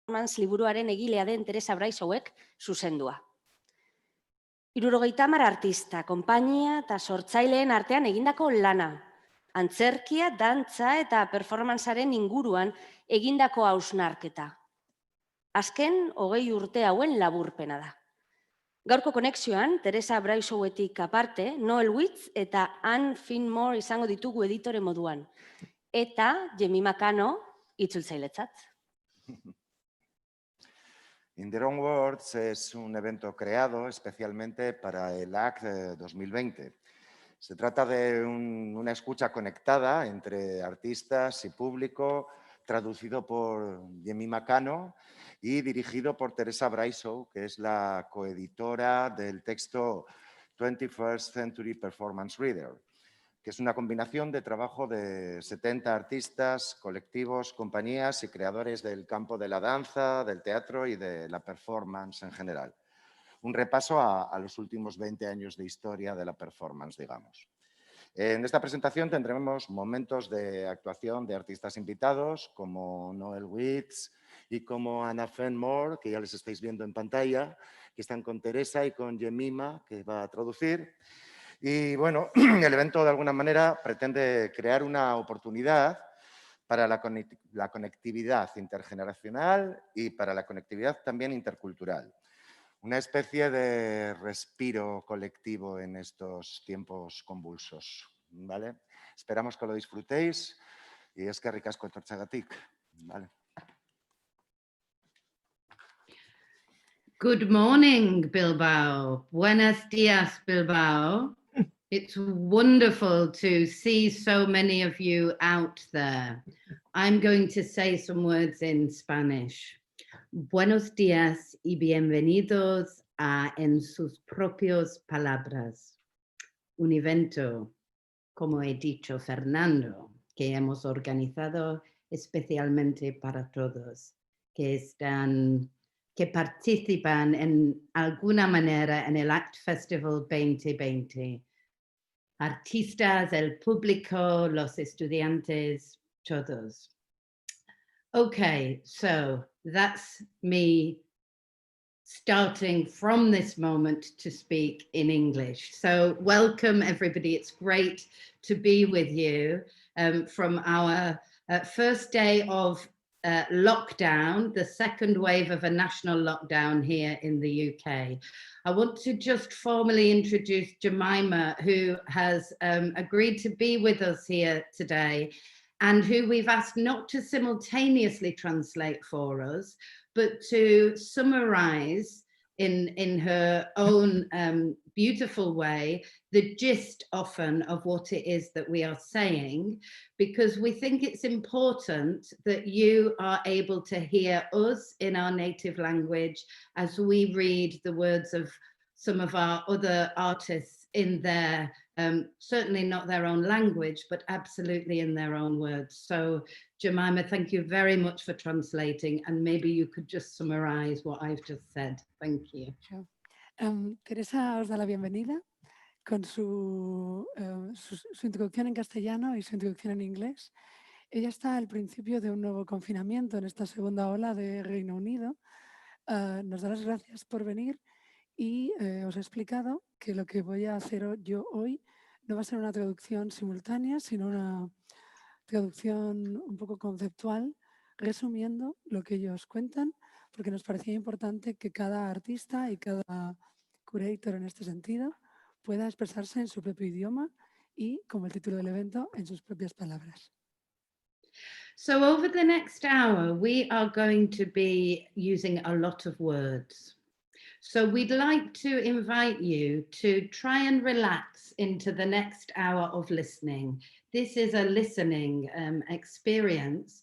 performance liburuaren egilea den Teresa Brayshawek zuzendua. 70 artista, konpainia eta sortzaileen artean egindako lana. Antzerkia, dantza eta performancearen inguruan egindako hausnarketa. Azken 20 urte hauen laburpena da. Gaurko konexioan, Teresa Brayshawetik aparte, Noel Witt Ana Fenemore izango ditugu editore moduan. Eta Jemima Cano itzultzailetzat. In Their Own Words es un evento creado especialmente para el ACT 2020. Se trata de una escucha conectada entre artistas y público, traducido por Jemima Cano y dirigido por Teresa Brayshaw, que es la coeditora del texto 21st Century Performance Reader, que es una combinación de trabajo de 70 artistas, colectivos, compañías y creadores del campo de la danza, del teatro y de la performance en general. Un repaso a los últimos 20 años de historia de la performance, digamos. En esta presentación tendremos momentos de actuación de artistas invitados como Noel Witt y como Ana Fenemore, que ya les estáis viendo en pantalla, que están con Teresa y con Jemima, que va a traducir. Y bueno, el evento de alguna manera pretende crear una oportunidad para la conectividad intergeneracional y para la conectividad también intercultural. Una especie de respiro colectivo en estos tiempos convulsos, ¿vale? Esperamos que lo disfrutéis y eskerrik asko etortzeagatik, ¿vale? Good morning, Bilbao. Buenos días, Bilbao. It's wonderful to see so many of you out there. I'm going to say some words in Spanish. Buenos días y bienvenidos a En sus propias palabras, un evento, como he dicho Fernando, que hemos organizado especialmente para todos, que participan en alguna manera en el ACT Festival 2020. Artistas, el público, los estudiantes, todos. Okay, so that's me starting from this moment to speak in English. So welcome everybody. It's great to be with you from our first day of lockdown, the second wave of a national lockdown here in the UK. I want to just formally introduce Jemima, who has agreed to be with us here today and who we've asked not to simultaneously translate for us, but to summarize in her own beautiful way the gist often of what it is that we are saying, because we think it's important that you are able to hear us in our native language as we read the words of some of our other artists in their, certainly not their own language, but absolutely in their own words. So Jemima, thank you very much for translating, and maybe you could just summarize what I've just said. Thank you. Sure. Teresa os da la bienvenida con su introducción en castellano y su introducción en inglés. Ella está al principio de un nuevo confinamiento en esta segunda ola de Reino Unido. Nos da las gracias por venir y os he explicado que lo que voy a hacer yo hoy no va a ser una traducción simultánea, sino una traducción un poco conceptual, resumiendo lo que ellos cuentan, porque nos parecía importante que cada artista y cada curator en este sentido pueda expresarse en su propio idioma y, como el título del evento, en sus propias palabras. So over the next hour, we are going to be using a lot of words. So we'd like to invite you to try and relax into the next hour of listening. This is a listening experience.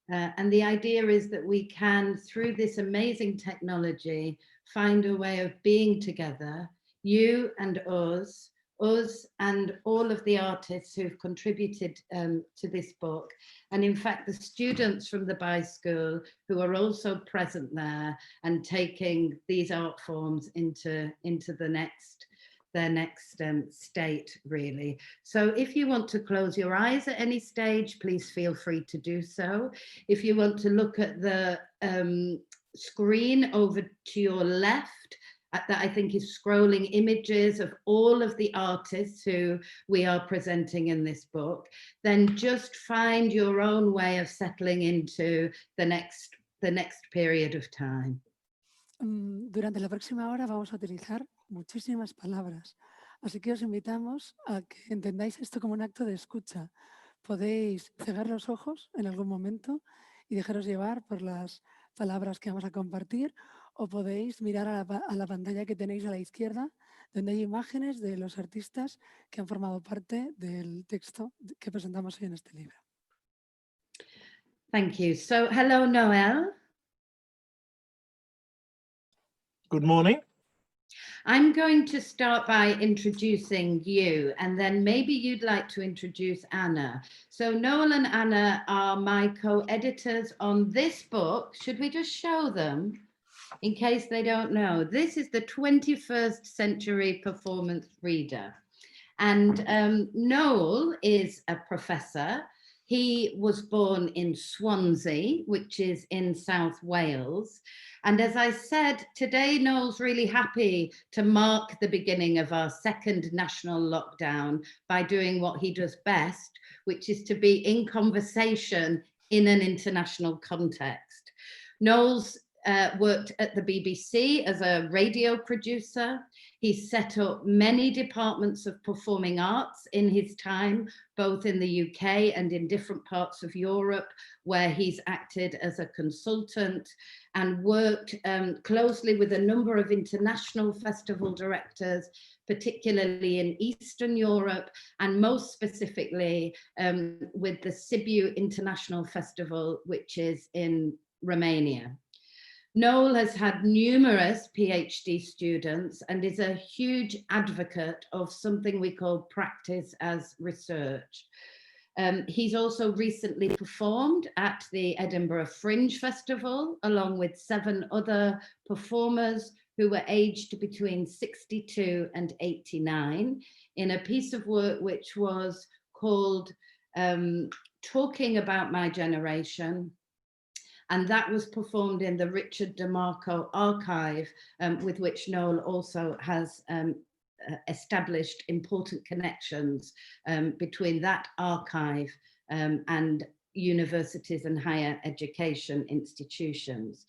And the idea is that we can, through this amazing technology, find a way of being together, you and us and all of the artists who've contributed to this book. And in fact, the students from the By School who are also present there and taking these art forms into the their next state, really. So if you want to close your eyes at any stage, please feel free to do so. If you want to look at the screen over to your left, that I think is scrolling images of all of the artists who we are presenting in this book, then just find your own way of settling into the next period of time. Durante la próxima hora vamos a utilizar muchísimas palabras, así que os invitamos a que entendáis esto como un acto de escucha. Podéis cegar los ojos en algún momento y dejaros llevar por las palabras que vamos a compartir, o podéis mirar a la pantalla que tenéis a la izquierda, donde hay imágenes de los artistas que han formado parte del texto que presentamos hoy en este libro. Thank you. So, hello, Noel. Good morning. I'm going to start by introducing you, and then maybe you'd like to introduce Anna. So Noel and Anna are my co-editors on this book. Should we just show them in case they don't know? This is the 21st Century Performance Reader. And Noel is a professor. He was born in Swansea, which is in South Wales. And as I said, today Noel's really happy to mark the beginning of our second national lockdown by doing what he does best, which is to be in conversation in an international context. Noel's worked at the BBC as a radio producer. He set up many departments of performing arts in his time, both in the UK and in different parts of Europe, where he's acted as a consultant and worked closely with a number of international festival directors, particularly in Eastern Europe, and most specifically with the Sibiu International Festival, which is in Romania. Noel has had numerous PhD students and is a huge advocate of something we call practice as research. He's also recently performed at the Edinburgh Fringe Festival, along with 7 other performers who were aged between 62 and 89, in a piece of work which was called Talking About My Generation. And that was performed in the Richard DeMarco archive, with which Noel also has established important connections between that archive and universities and higher education institutions.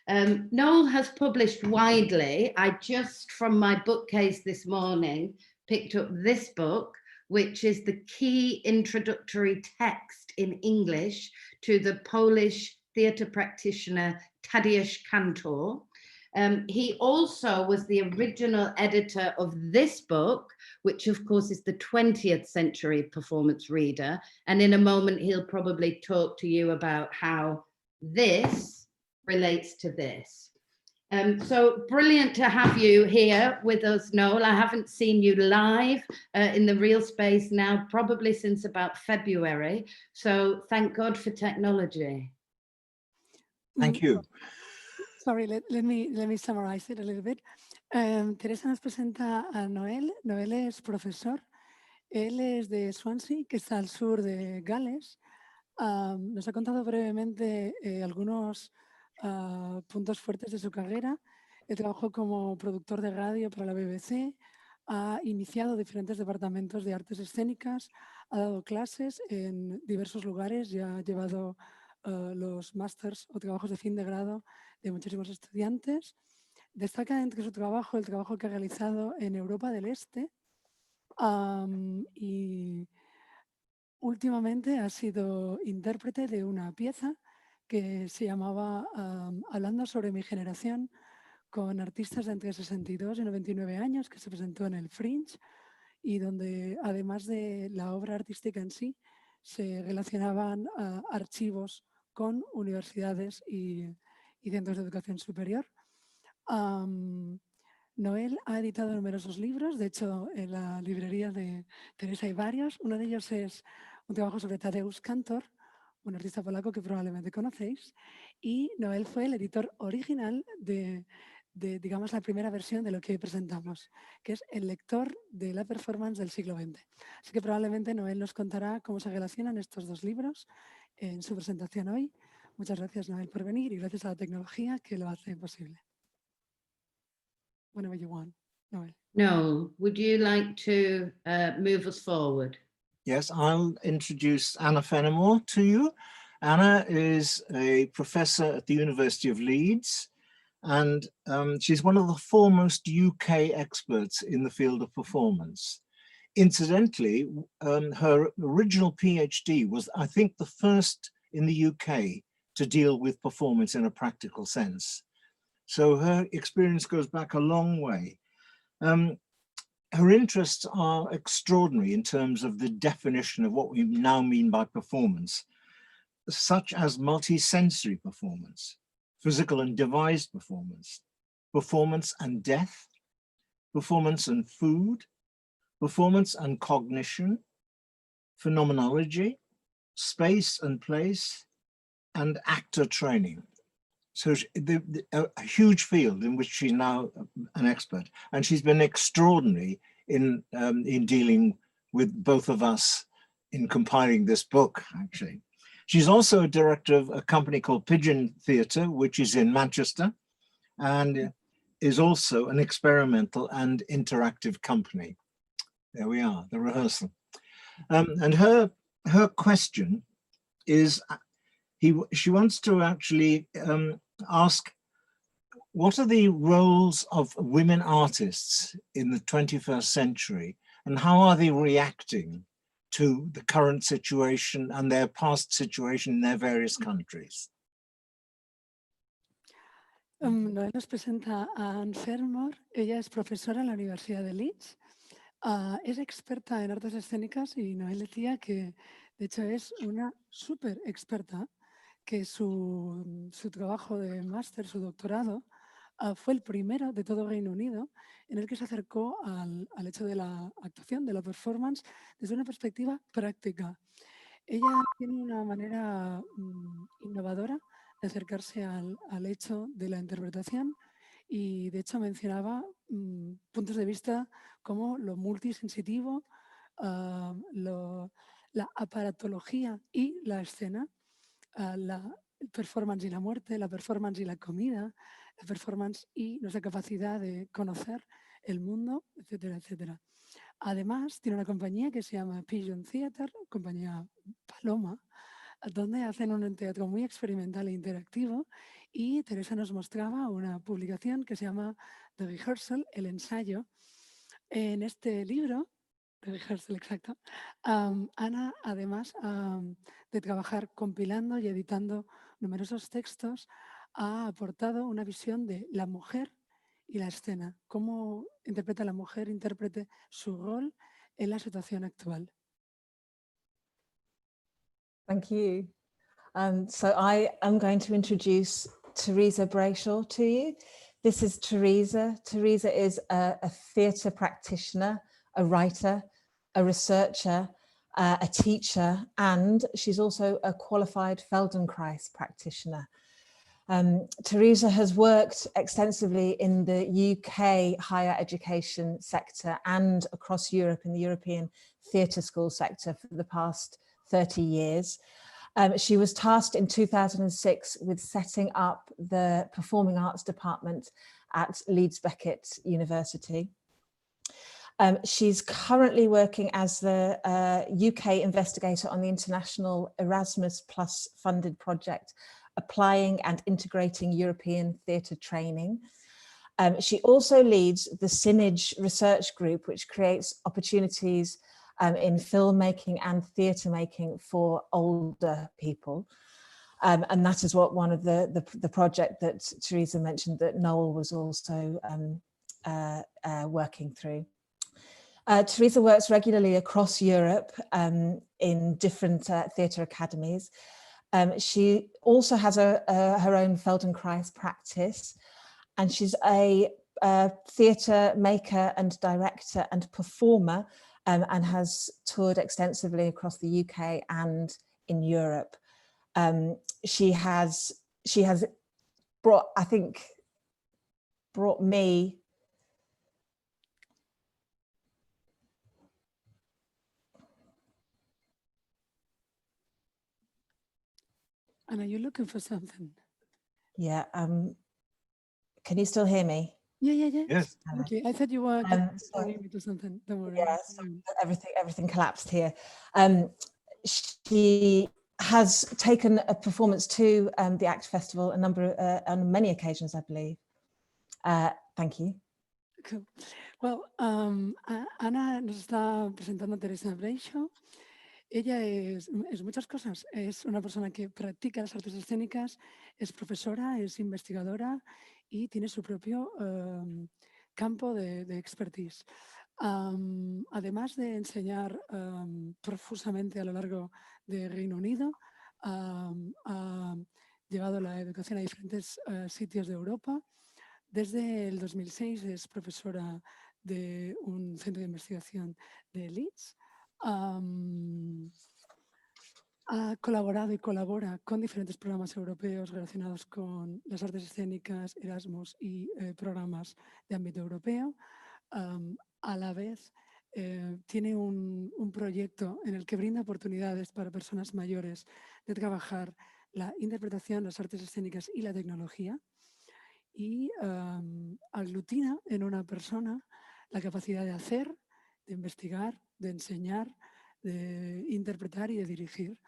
Noel has published widely. I just, from my bookcase this morning, picked up this book, which is the key introductory text in English to the Polish theatre practitioner Tadeusz Kantor. He also was the original editor of this book, which of course is the 20th Century Performance Reader. And in a moment, he'll probably talk to you about how this relates to this. So brilliant to have you here with us, Noel. I haven't seen you live in the real space now, probably since about February. So thank God for technology. Thank you. Sorry, let me summarize it a little bit. Teresa nos presenta a Noel. Noel es profesor. Él es de Swansea, que está al sur de Gales. Nos ha contado brevemente algunos puntos fuertes de su carrera. Él trabajó como productor de radio para la BBC, ha iniciado diferentes departamentos de artes escénicas, ha dado clases en diversos lugares y ha llevado los másters o trabajos de fin de grado de muchísimos estudiantes. Destaca entre su trabajo el trabajo que ha realizado en Europa del Este y últimamente ha sido intérprete de una pieza que se llamaba Hablando sobre mi generación, con artistas de entre 62 y 99 años, que se presentó en el Fringe y donde, además de la obra artística en sí, se relacionaban archivos con universidades y centros de educación superior. Noel ha editado numerosos libros, de hecho en la librería de Teresa hay varios. Uno de ellos es un trabajo sobre Tadeusz Kantor, un artista polaco que probablemente conocéis, y Noel fue el editor original de de, digamos, la primera versión de lo que hoy presentamos, que es el lector de la performance del siglo XX. Así que probablemente Noel nos contará cómo se relacionan estos dos libros en su presentación hoy. Muchas gracias, Noel, por venir y gracias a la tecnología que lo hace posible. Whenever you want, Noel. Noel, would you like to move us forward? Yes, I'll introduce Ana Fenemore to you. Anna is a professor at the University of Leeds, and she's one of the foremost UK experts in the field of performance. Incidentally, her original PhD was, I think, the first in the UK to deal with performance in a practical sense. So her experience goes back a long way. Her interests are extraordinary in terms of the definition of what we now mean by performance, such as multi-sensory performance, physical and devised performance, performance and death, performance and food, performance and cognition, phenomenology, space and place, and actor training. So a huge field in which she's now an expert, and she's been extraordinary in dealing with both of us in compiling this book, actually. She's also a director of a company called Pigeon Theatre, which is in Manchester, and is also an experimental and interactive company. There we are, the rehearsal. And her question is, she wants to actually ask, what are the roles of women artists in the 21st century, and how are they reacting to the current situation and their past situation in their various countries? Noel nos presenta a Anne Fenemore. Ella es profesora en la Universidad de Leeds. Es experta en artes escénicas y Noel decía que, de hecho, es una súper experta, que su trabajo de máster, su doctorado, fue el primero de todo Reino Unido en el que se acercó al hecho de la actuación, de la performance, desde una perspectiva práctica. Ella tiene una manera innovadora de acercarse al hecho de la interpretación y, de hecho, mencionaba puntos de vista como lo multisensitivo, la aparatología y la escena, la performance y la muerte, la performance y la comida, la performance y nuestra capacidad de conocer el mundo, etcétera, etcétera. Además, tiene una compañía que se llama Pigeon Theatre, compañía paloma, donde hacen un teatro muy experimental e interactivo, y Teresa nos mostraba una publicación que se llama The Rehearsal, el ensayo. En este libro, The Rehearsal, exacto, Ana, además de trabajar compilando y editando numerosos textos, ha aportado una visión de la mujer y la escena, cómo interpreta la mujer, intérprete su rol en la situación actual. Thank you. So I am going to introduce Teresa Brayshaw to you. This is Teresa. Teresa is a theatre practitioner, a writer, a researcher, a teacher, and she's also a qualified Feldenkrais practitioner. Teresa has worked extensively in the UK higher education sector and across Europe in the European theatre school sector for the past 30 years. She was tasked in 2006 with setting up the Performing Arts Department at Leeds Beckett University. She's currently working as the UK investigator on the international Erasmus Plus funded project, applying and integrating European theatre training. She also leads the Synage Research Group, which creates opportunities in filmmaking and theatre making for older people. And that is what one of the project that Teresa mentioned that Noel was also working through. Teresa works regularly across Europe in different theatre academies. She also has her own Feldenkrais practice, and she's a theatre maker and director and performer, and has toured extensively across the UK and in Europe. She has brought brought me And are you looking for something? yeah, can you still hear me? Yeah. Yes. Okay, I thought you were So, referring to something. Don't worry. yeah, so everything collapsed here. She has taken a performance to the ACT Festival on many occasions, I believe. Thank you. Cool. Well, Ana nos está presentando a Teresa Brayshaw. Ella es muchas cosas. Es una persona que practica las artes escénicas, es profesora, es investigadora y tiene su propio campo de expertise. Además de enseñar profusamente a lo largo de Reino Unido, ha llevado la educación a diferentes sitios de Europa. Desde el 2006 es profesora de un centro de investigación de Leeds. Ha colaborado y colabora con diferentes programas europeos relacionados con las artes escénicas, Erasmus y programas de ámbito europeo. A la vez, tiene un proyecto en el que brinda oportunidades para personas mayores de trabajar la interpretación, las artes escénicas y la tecnología. Y aglutina en una persona la capacidad de hacer, de investigar, de enseñar, de interpretar y de dirigir.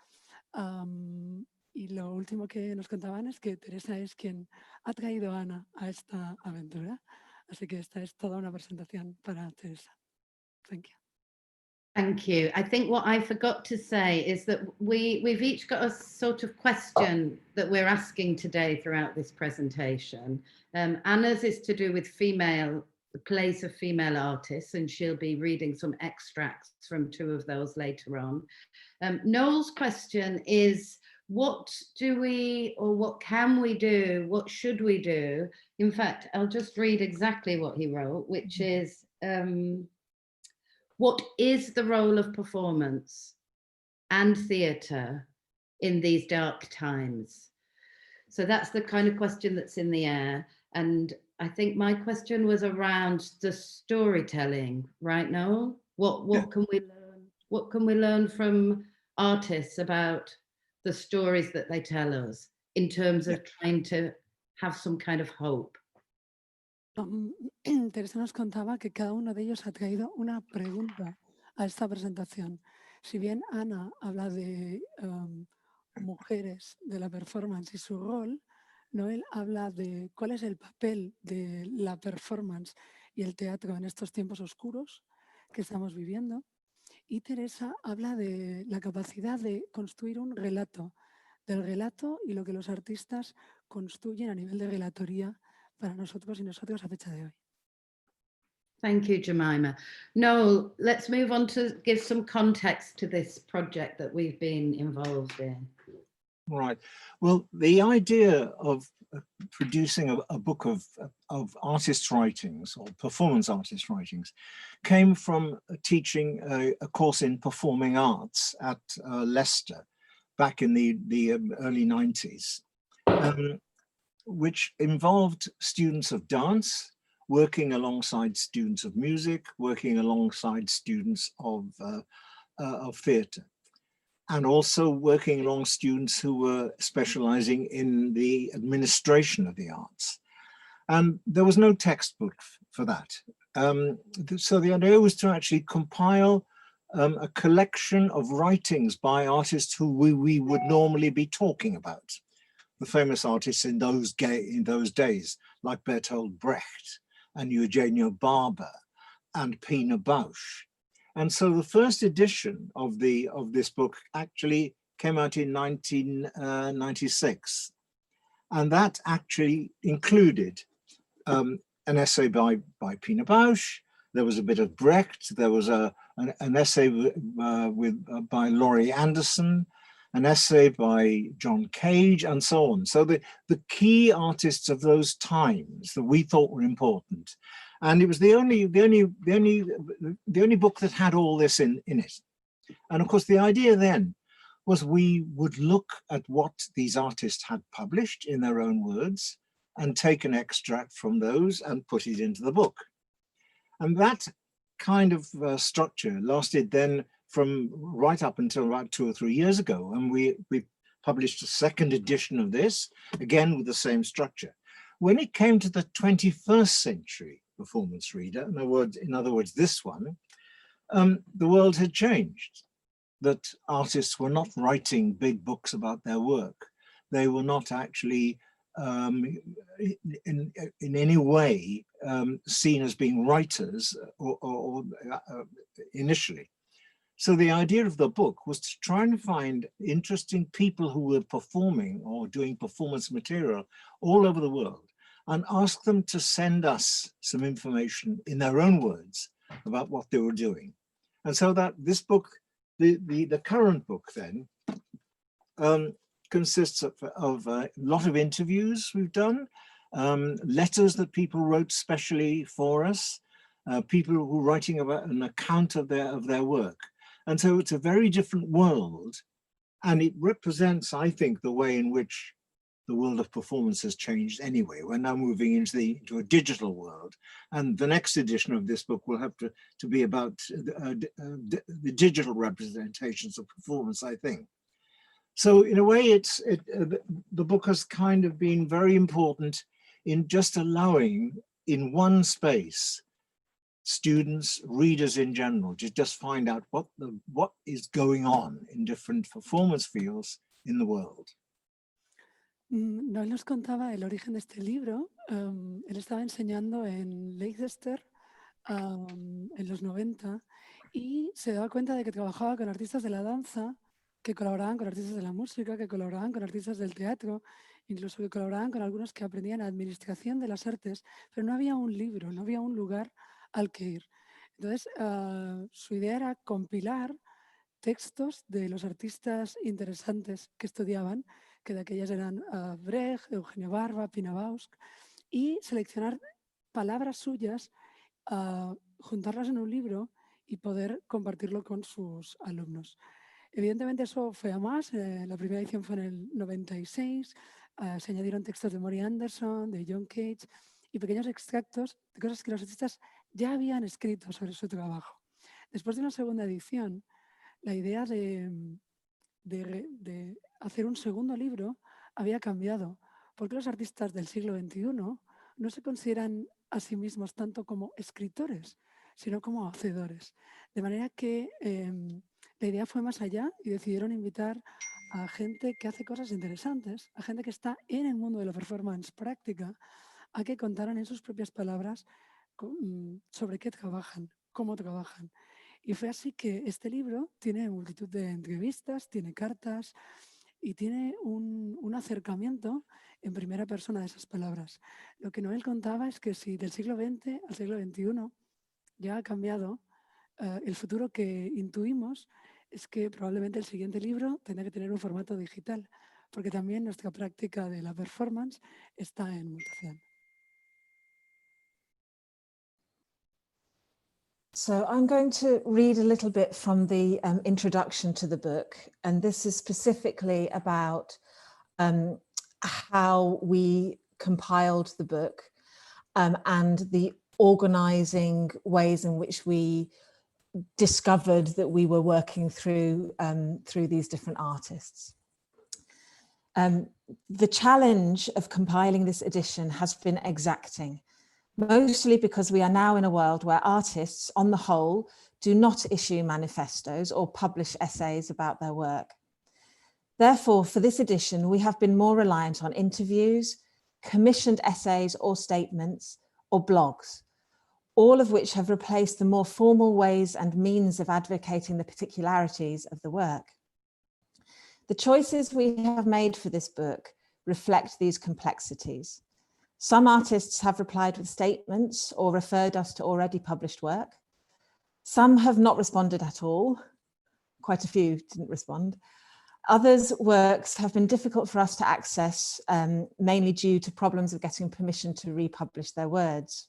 Y lo último que nos contaban es que Teresa es quien ha traído a Ana a esta aventura. Así que esta es toda una presentación para Teresa. Thank you. Thank you. I think what I forgot to say is that we've each got a sort of question that we're asking today throughout this presentation. Anna's is to do with the plays of female artists, and she'll be reading some extracts from two of those later on. Noel's question is, what do we, or what can we do, what should we do? In fact, I'll just read exactly what he wrote, which is, what is the role of performance and theatre in these dark times? So that's the kind of question that's in the air. And I think my question was around the storytelling, right, Noel? What can we learn? What can we learn from artists about the stories that they tell us in terms of trying to have some kind of hope? Teresa nos contaba que cada uno de ellos ha traído una pregunta a esta presentación. Si bien Ana habla de mujeres, de la performance y su rol, Noel habla de cuál es el papel de la performance y el teatro en estos tiempos oscuros que estamos viviendo. Y Teresa habla de la capacidad de construir un relato, del relato y lo que los artistas construyen a nivel de relatoría para nosotros y nosotras a fecha de hoy. Thank you, Jemima. Noel, let's move on to give some context to this project that we've been involved in. Right. Well, the idea of producing a book of artist writings or performance artist writings came from teaching a course in performing arts at Leicester back in the early 90s, which involved students of dance working alongside students of music, working alongside students of theatre, and also working along students who were specializing in the administration of the arts. And there was no textbook for that. So the idea was to actually compile a collection of writings by artists who we would normally be talking about. The famous artists in those days, like Bertolt Brecht and Eugenio Barber and Pina Bausch. And so the first edition of this book actually came out in 1996. And that actually included an essay by Pina Bausch. There was a bit of Brecht. There was an essay by Laurie Anderson, an essay by John Cage, and so on. So the key artists of those times that we thought were important. And it was the only book that had all this in it. And of course, the idea then was we would look at what these artists had published in their own words and take an extract from those and put it into the book. And that kind of structure lasted then from right up until about 2 or 3 years ago. And we published a second edition of this, again with the same structure. When it came to the 21st century performance reader, in other words, this one, the world had changed. That artists were not writing big books about their work. They were not actually in any way seen as being writers or initially. So the idea of the book was to try and find interesting people who were performing or doing performance material all over the world and ask them to send us some information in their own words about what they were doing. And so that this book, the current book then, consists of a lot of interviews we've done, letters that people wrote specially for us, people who were writing about an account of their work. And so it's a very different world, and it represents, I think, the way in which the world of performance has changed anyway. We're now moving into a digital world, and the next edition of this book will have to be about the digital representations of performance, I think. So in a way, the book has kind of been very important in just allowing in one space students, readers in general, to just find out what is going on in different performance fields in the world. Noel nos contaba el origen de este libro. Él estaba enseñando en Leicester en los 90 y se daba cuenta de que trabajaba con artistas de la danza, que colaboraban con artistas de la música, que colaboraban con artistas del teatro, incluso que colaboraban con algunos que aprendían administración de las artes, pero no había un libro, no había un lugar al que ir. Entonces, su idea era compilar textos de los artistas interesantes que estudiaban, que de aquellas eran Brecht, Eugenio Barba, Pina Bausch, y seleccionar palabras suyas, juntarlas en un libro y poder compartirlo con sus alumnos. Evidentemente eso fue a más. La primera edición fue en el 96, se añadieron textos de Maury Anderson, de John Cage y pequeños extractos de cosas que los artistas ya habían escrito sobre su trabajo. Después de una segunda edición, la idea de hacer un segundo libro había cambiado, porque los artistas del siglo XXI no se consideran a sí mismos tanto como escritores, sino como hacedores. De manera que la idea fue más allá y decidieron invitar a gente que hace cosas interesantes, a gente que está en el mundo de la performance práctica, a que contaran en sus propias palabras sobre qué trabajan, cómo trabajan. Y fue así que este libro tiene multitud de entrevistas, tiene cartas y tiene un acercamiento en primera persona de esas palabras. Lo que Noel contaba es que si del siglo XX al siglo XXI ya ha cambiado, el futuro que intuimos es que probablemente el siguiente libro tendrá que tener un formato digital, porque también nuestra práctica de la performance está en mutación. So I'm going to read a little bit from the introduction to the book, and this is specifically about how we compiled the book and the organizing ways in which we discovered that we were working through these different artists. The challenge of compiling this edition has been exacting, mostly because we are now in a world where artists, on the whole, do not issue manifestos or publish essays about their work. Therefore, for this edition, we have been more reliant on interviews, commissioned essays or statements, or blogs, all of which have replaced the more formal ways and means of advocating the particularities of the work. The choices we have made for this book reflect these complexities. Some artists have replied with statements or referred us to already published work. Some have not responded at all. Quite a few didn't respond. Others' works have been difficult for us to access, mainly due to problems of getting permission to republish their words.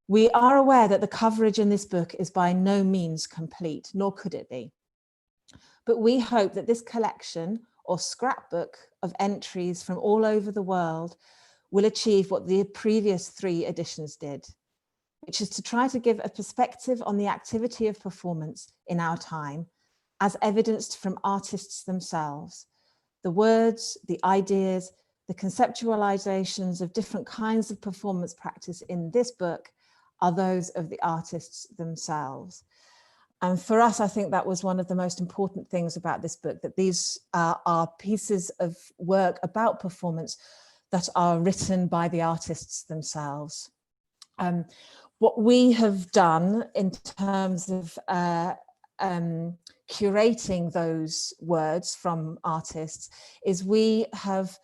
We are aware that the coverage in this book is by no means complete, nor could it be. But we hope that this collection or scrapbook of entries from all over the world will achieve what the previous 3 editions did, which is to try to give a perspective on the activity of performance in our time as evidenced from artists themselves. The words, the ideas, the conceptualizations of different kinds of performance practice in this book are those of the artists themselves. And for us, I think that was one of the most important things about this book, that these are pieces of work about performance that are written by the artists themselves. What we have done in terms of curating those words from artists is we have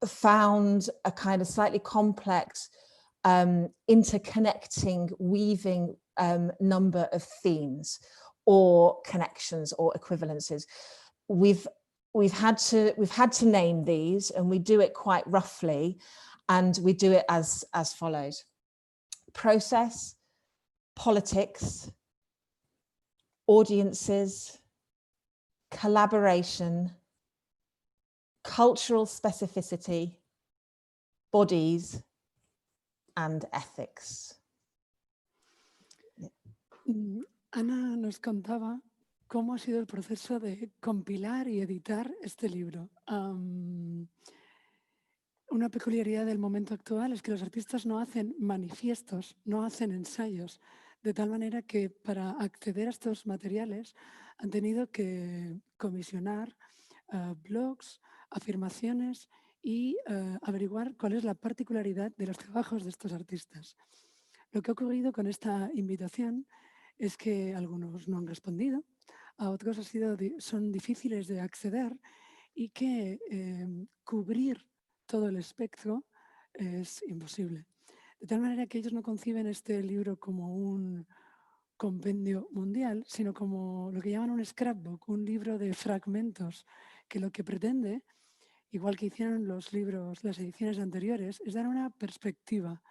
found a kind of slightly complex, interconnecting, weaving number of themes or connections or equivalences. We've had to name these, and we do it quite roughly, and we do it as follows: process, politics, audiences, collaboration, cultural specificity, bodies, and ethics. Ana nos contaba cómo ha sido el proceso de compilar y editar este libro. Una peculiaridad del momento actual es que los artistas no hacen manifiestos, no hacen ensayos, de tal manera que para acceder a estos materiales han tenido que comisionar blogs, afirmaciones y averiguar cuál es la particularidad de los trabajos de estos artistas. Lo que ha ocurrido con esta invitación es que algunos no han respondido, a otros son difíciles de acceder y que cubrir todo el espectro es imposible. De tal manera que ellos no conciben este libro como un compendio mundial, sino como lo que llaman un scrapbook, un libro de fragmentos, que lo que pretende, igual que hicieron las ediciones anteriores, es dar una perspectiva,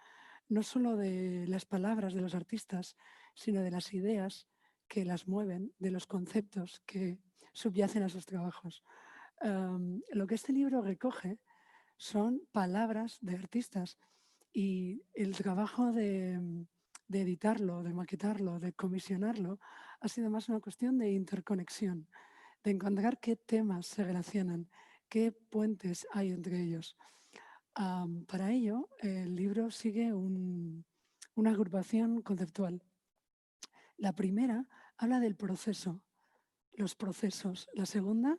no solo de las palabras de los artistas, sino de las ideas que las mueven, de los conceptos que subyacen a sus trabajos. Lo que este libro recoge son palabras de artistas, y el trabajo de editarlo, de maquetarlo, de comisionarlo, ha sido más una cuestión de interconexión, de encontrar qué temas se relacionan, qué puentes hay entre ellos. Para ello, el libro sigue una agrupación conceptual. La primera habla del proceso, los procesos. La segunda,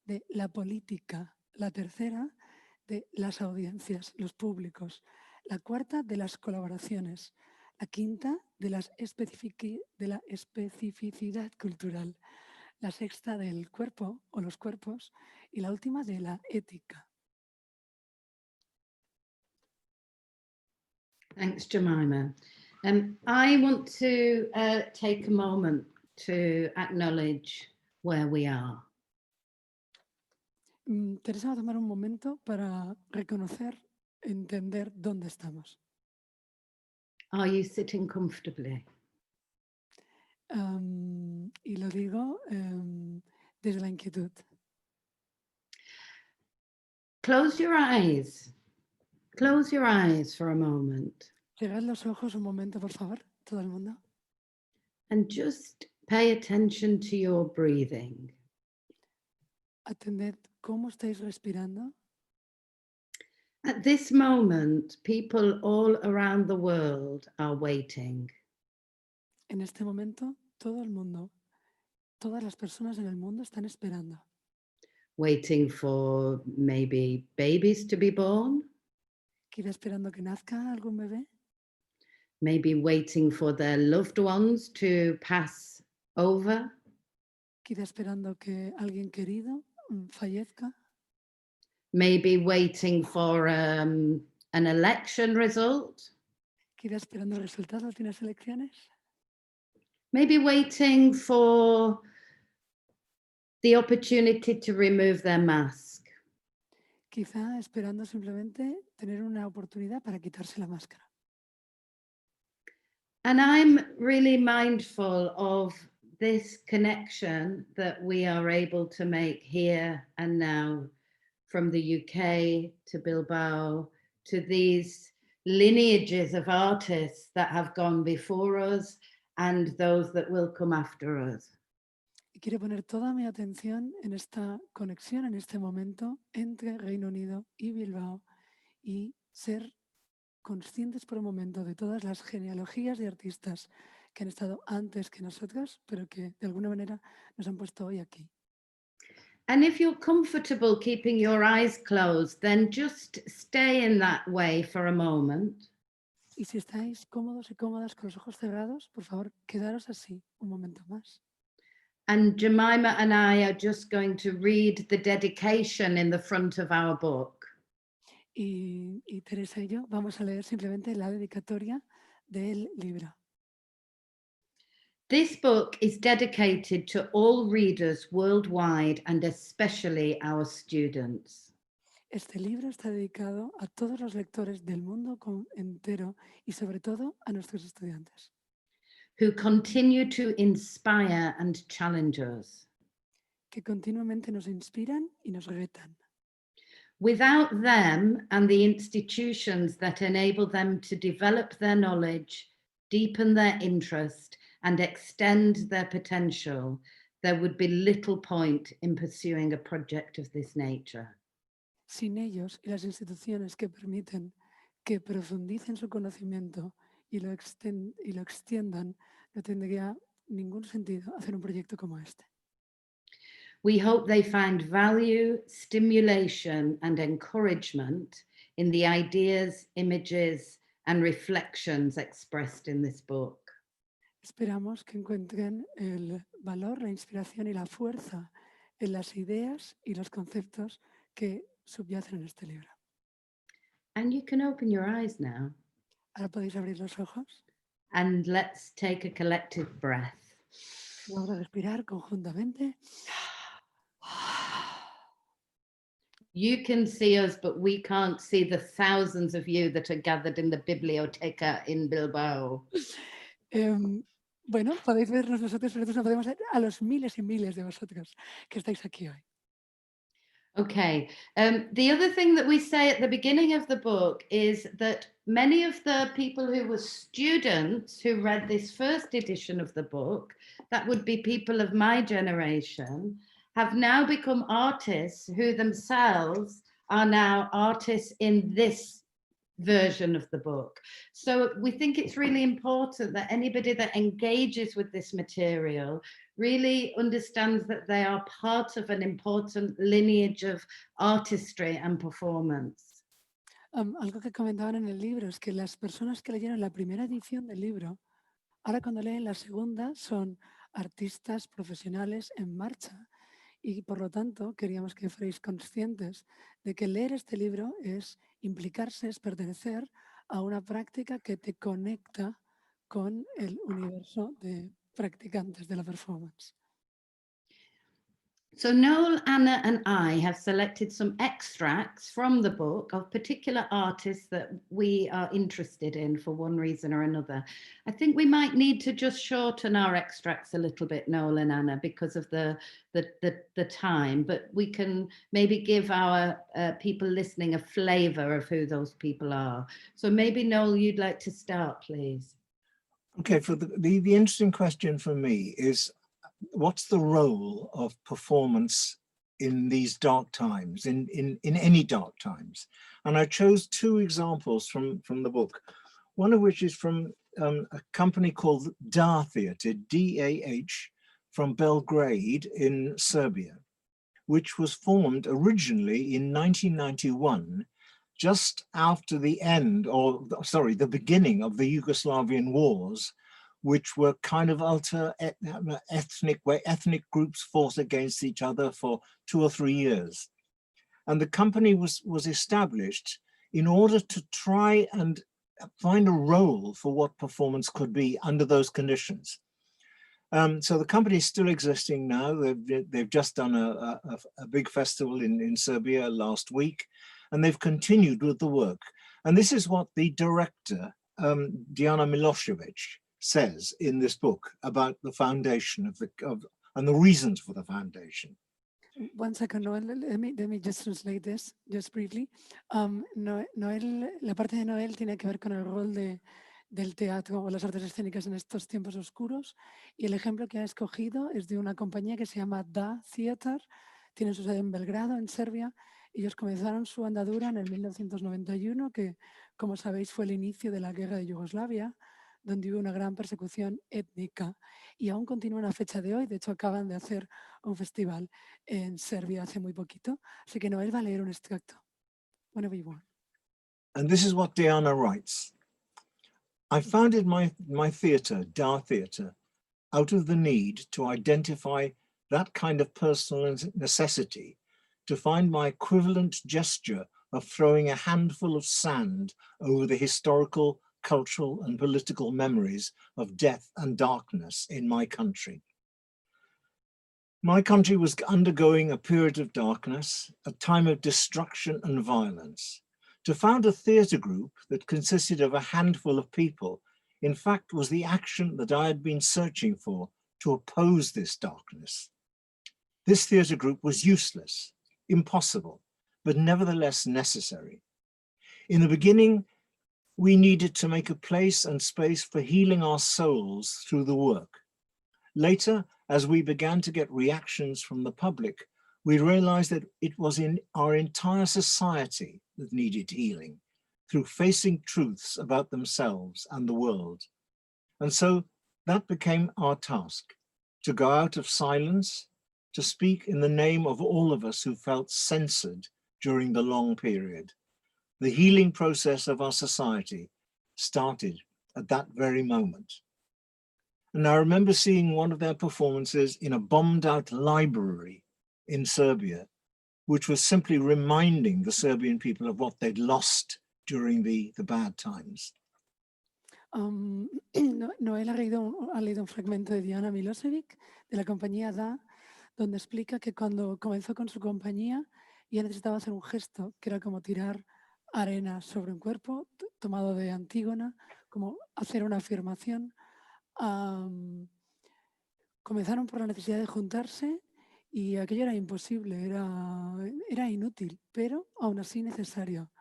de la política. La tercera, de las audiencias, los públicos. La cuarta, de las colaboraciones. La quinta, de la especificidad cultural. La sexta, del cuerpo o los cuerpos. Y la última, de la ética. Thanks, Jemima. I want to take a moment to acknowledge where we are. Teresa va a tomar un momento para reconocer, entender dónde estamos. Are you sitting comfortably? Y lo digo desde la inquietud. Close your eyes. Close your eyes for a moment. Cerrad los ojos un momento, por favor, todo el mundo. And just pay attention to your breathing. Atended cómo estáis respirando. At this moment, people all around the world are waiting. En este momento, todo el mundo, todas las personas en el mundo están esperando. Waiting for maybe babies to be born. Quizá esperando que nazca algún bebé. Maybe waiting for their loved ones to pass over. Quizá esperando que alguien querido fallezca. Maybe waiting for an election result. Quizá esperando el resultado de unas elecciones. Maybe waiting for the opportunity to remove their mask. Quizá esperando simplemente tener una oportunidad para quitarse la máscara. And I'm really mindful of this connection that we are able to make here and now, from the UK to Bilbao to these lineages of artists that have gone before us and those that will come after us. Y quiero poner toda mi atención en esta conexión, en este momento, entre Reino Unido y Bilbao y ser conscientes por un momento de todas las genealogías de artistas que han estado antes que nosotros, pero que de alguna manera nos han puesto hoy aquí. And if you're comfortable keeping your eyes closed, then just stay in that way for a moment. Y si estáis cómodos y cómodas con los ojos cerrados, por favor, quedaros así un momento más. And Jemima and I are just going to read the dedication in the front of our book. Y Teresa y yo vamos a leer simplemente la dedicatoria del libro. This book is dedicated to all readers worldwide and especially our students. Este libro está dedicado a todos los lectores del mundo entero y sobre todo a nuestros estudiantes. Who continue to inspire and challenge us. Que continuamente nos inspiran y nos retan. Without them and the institutions that enable them to develop their knowledge, deepen their interest, and extend their potential, there would be little point in pursuing a project of this nature. Sin ellos y las instituciones que permiten que profundicen su conocimiento y lo extiendan, no tendría ningún sentido hacer un proyecto como este. We hope they find value, stimulation, and encouragement in the ideas, images, and reflections expressed in this book. Esperamos que encuentren el valor, la inspiración y la fuerza en las ideas y los conceptos que subyacen en este libro. And you can open your eyes now. Ahora podéis abrir los ojos. And let's take a collective breath. Vamos a respirar conjuntamente. You can see us, but we can't see the thousands of you that are gathered in the biblioteca in Bilbao. Bueno, podéis vernos nosotros, pero nosotros no podemos ver a los miles y miles de vosotros que estáis aquí hoy. Okay. The other thing that we say at the beginning of the book is that many of the people who were students who read this first edition of the book, that would be people of my generation, have now become artists who themselves are now artists in this version of the book. So we think it's really important that anybody that engages with this material really understands that they are part of an important lineage of artistry and performance. Algo que comentaban en el libro es que las personas que leyeron la primera edición del libro, ahora cuando leen la segunda son artistas profesionales en marcha y por lo tanto queríamos que fuerais conscientes de que leer este libro es implicarse, es pertenecer a una práctica que te conecta con el universo de practicantes de la performance. So Noel, Anna and I have selected some extracts from the book of particular artists that we are interested in for one reason or another. I think we might need to just shorten our extracts a little bit, Noel and Anna, because of the time, but we can maybe give our people listening a flavor of who those people are. So maybe Noel, you'd like to start, please. Okay, for the interesting question for me is, what's the role of performance in these dark times, in any dark times? And I chose two examples from the book, one of which is from a company called DAH Theatre, D-A-H, from Belgrade in Serbia, which was formed originally in 1991, just after the end, or sorry, the beginning of the Yugoslavian wars, which were kind of ethnic, where ethnic groups fought against each other for 2 or 3 years. And the company was established in order to try and find a role for what performance could be under those conditions. So the company is still existing now. They've just done a big festival in Serbia last week, and they've continued with the work. And this is what the director, Diana Milosevic, says in this book about the foundation and the reasons for the foundation. One second, Noel, let me just translate this, just briefly. Noel, la parte de Noel tiene que ver con el rol del teatro o las artes escénicas en estos tiempos oscuros, y el ejemplo que ha escogido es de una compañía que se llama Da Theater, tiene su sede en Belgrado, en Serbia. Ellos comenzaron su andadura en el 1991, que, como sabéis, fue el inicio de la guerra de Yugoslavia, donde hubo una gran persecución étnica, y aún continúan a fecha de hoy. De hecho, acaban de hacer un festival en Serbia hace muy poquito. Así que Noel va a leer un extracto. Whenever you want. And this is what Diana writes. I founded my theatre, Da Theatre, out of the need to identify that kind of personal necessity, to find my equivalent gesture of throwing a handful of sand over the historical, cultural and political memories of death and darkness in my country. My country was undergoing a period of darkness, a time of destruction and violence. To found a theatre group that consisted of a handful of people, in fact, was the action that I had been searching for to oppose this darkness. This theatre group was useless, impossible, but nevertheless necessary. In the beginning, we needed to make a place and space for healing our souls through the work. Later, as we began to get reactions from the public, we realized that it was in our entire society that needed healing through facing truths about themselves and the world. And so that became our task, to go out of silence, to speak in the name of all of us who felt censored during the long period. The healing process of our society started at that very moment. And I remember seeing one of their performances in a bombed out library in Serbia, which was simply reminding the Serbian people of what they'd lost during the bad times. Noel ha leído un fragmento de Diana Milosevic, de la compañía Da, donde explica que cuando comenzó con su compañía ya necesitaba hacer un gesto, que era como tirar arena sobre un cuerpo, tomado de Antígona, como hacer una afirmación. Comenzaron por la necesidad de juntarse y aquello era imposible, era inútil, pero aún así necesario.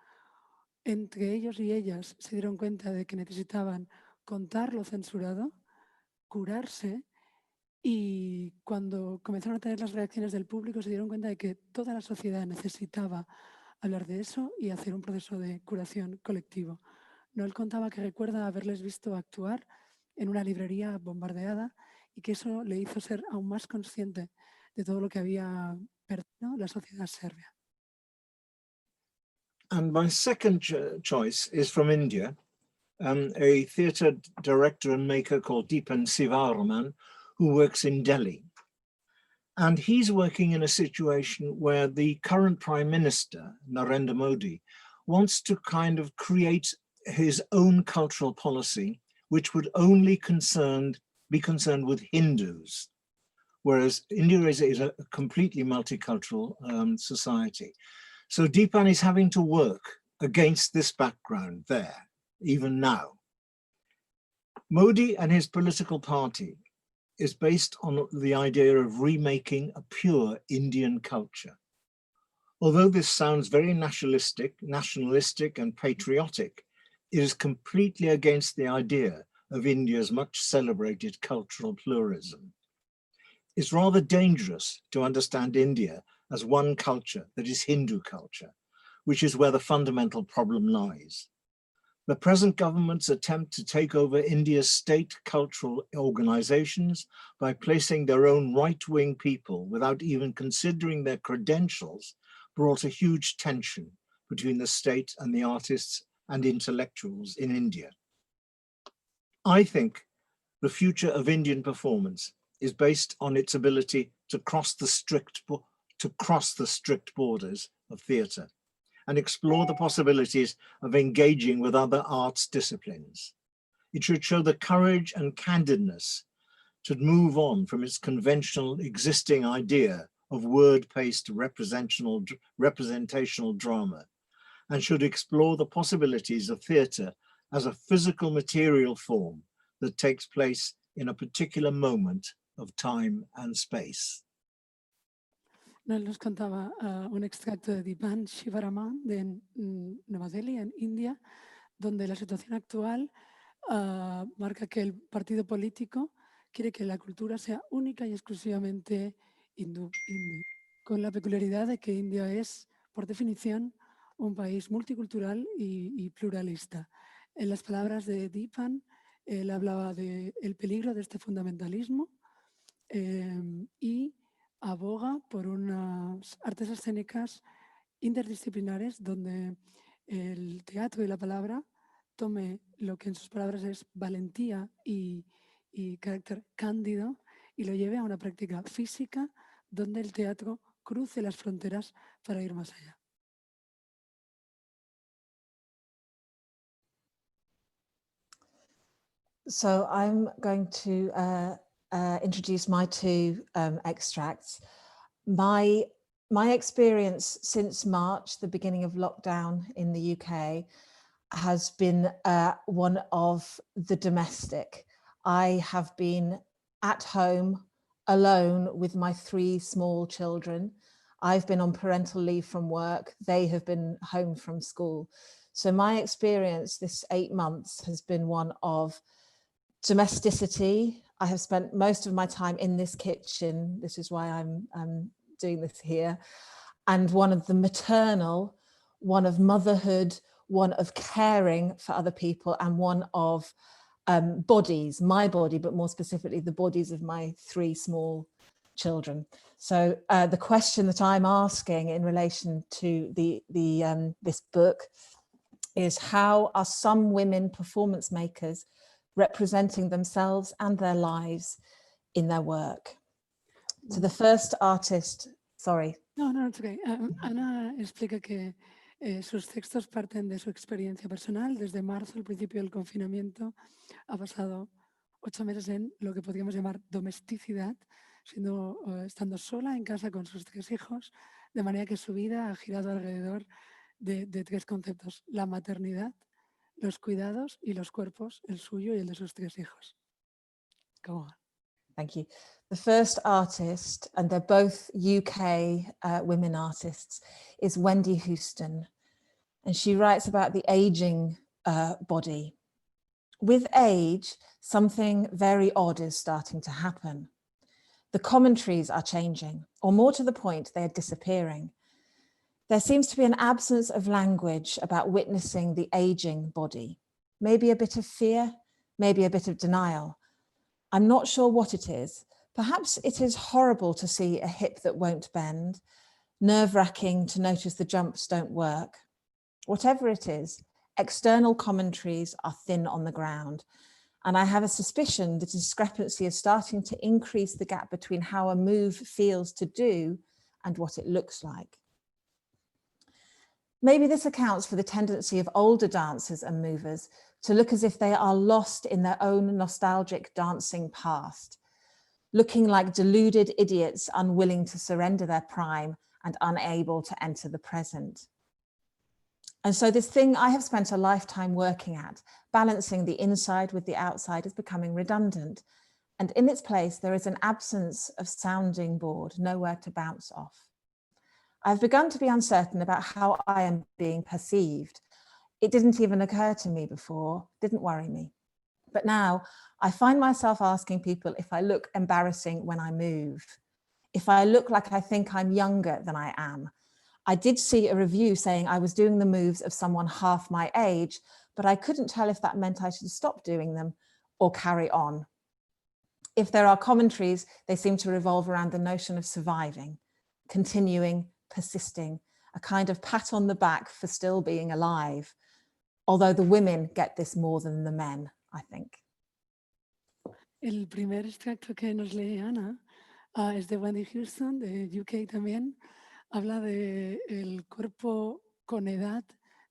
Entre ellos y ellas se dieron cuenta de que necesitaban contar lo censurado, curarse, y cuando comenzaron a tener las reacciones del público se dieron cuenta de que toda la sociedad necesitaba hablar de eso y hacer un proceso de curación colectivo. Noel contaba que recuerda haberles visto actuar en una librería bombardeada y que eso le hizo ser aún más consciente de todo lo que había perdido la sociedad serbia. And my second choice is from India, a theatre director and maker called Deepan Sivarman, who works in Delhi. And he's working in a situation where the current Prime Minister, Narendra Modi, wants to kind of create his own cultural policy, which would only be concerned with Hindus, whereas India is a completely multicultural society. So Deepan is having to work against this background there, even now. Modi and his political party is based on the idea of remaking a pure Indian culture. Although this sounds very nationalistic and patriotic, it is completely against the idea of India's much celebrated cultural pluralism. It's rather dangerous to understand India as one culture that is Hindu culture, which is where the fundamental problem lies. The present government's attempt to take over India's state cultural organizations by placing their own right-wing people without even considering their credentials brought a huge tension between the state and the artists and intellectuals in India. I think the future of Indian performance is based on its ability to cross the strict borders of theatre and explore the possibilities of engaging with other arts disciplines. It should show the courage and candidness to move on from its conventional existing idea of word-based representational drama, and should explore the possibilities of theatre as a physical material form that takes place in a particular moment of time and space. Noel nos contaba un extracto de Dipan Shivaraman de Nueva Delhi, en India, donde la situación actual marca que el partido político quiere que la cultura sea única y exclusivamente hindú, con la peculiaridad de que India es, por definición, un país multicultural y pluralista. En las palabras de Dipan, él hablaba del peligro de este fundamentalismo y aboga por unas artes escénicas interdisciplinares donde el teatro y la palabra tome lo que en sus palabras es valentía y carácter cándido y lo lleve a una práctica física donde el teatro cruce las fronteras para ir más allá. So I'm going to introduce my two extracts. My experience since March, the beginning of lockdown in the UK, has been one of the domestic. I have been at home alone with my 3 small children. I've been on parental leave from work. They have been home from school. So my experience this 8 months has been one of domesticity. I have spent most of my time in this kitchen. This is why I'm doing this here. And one of the maternal, one of motherhood, one of caring for other people, and one of bodies, my body, but more specifically the bodies of my 3 small children. So the question that I'm asking in relation to this book is, how are some women performance makers representing themselves and their lives in their work? So the first artist, sorry. No, it's okay. Ana explica que sus textos parten de su experiencia personal. Desde marzo, al principio del confinamiento, ha pasado 8 meses en lo que podríamos llamar domesticidad, estando sola en casa con sus 3 hijos, de manera que su vida ha girado alrededor de 3 conceptos: la maternidad, los cuidados y los cuerpos, el suyo y el de sus 3 hijos. Go on. Thank you. The first artist, and they're both UK women artists, is Wendy Houston. And she writes about the aging body. With age, something very odd is starting to happen. The commentaries are changing, or more to the point, they are disappearing. There seems to be an absence of language about witnessing the aging body. Maybe a bit of fear, maybe a bit of denial. I'm not sure what it is. Perhaps it is horrible to see a hip that won't bend, nerve-wracking to notice the jumps don't work. Whatever it is, external commentaries are thin on the ground. And I have a suspicion the discrepancy is starting to increase the gap between how a move feels to do and what it looks like. Maybe this accounts for the tendency of older dancers and movers to look as if they are lost in their own nostalgic dancing past, looking like deluded idiots unwilling to surrender their prime and unable to enter the present. And so this thing I have spent a lifetime working at, balancing the inside with the outside, is becoming redundant. And in its place, there is an absence of sounding board, nowhere to bounce off. I've begun to be uncertain about how I am being perceived. It didn't even occur to me before, didn't worry me. But now I find myself asking people if I look embarrassing when I move, if I look like I think I'm younger than I am. I did see a review saying I was doing the moves of someone half my age, but I couldn't tell if that meant I should stop doing them or carry on. If there are commentaries, they seem to revolve around the notion of surviving, continuing, persisting, a kind of pat on the back for still being alive, although the women get this more than the men, I think. El primer extracto que nos lee Ana es de Wendy Houston, de UK también. Habla del cuerpo con edad,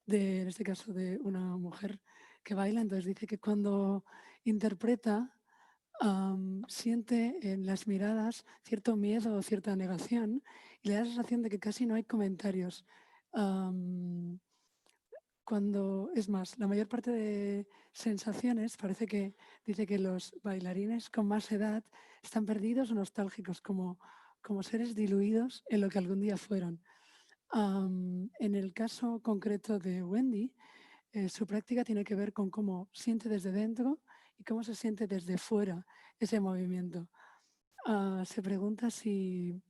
en este caso de una mujer que baila. Entonces dice que cuando interpreta siente en las miradas cierto miedo o cierta negación y le da la sensación de que casi no hay comentarios. Es más, la mayor parte de sensaciones parece que dice que los bailarines con más edad están perdidos o nostálgicos, como como seres diluidos en lo que algún día fueron. En el caso concreto de Wendy, su práctica tiene que ver con cómo siente desde dentro y cómo se siente desde fuera ese movimiento. Se pregunta si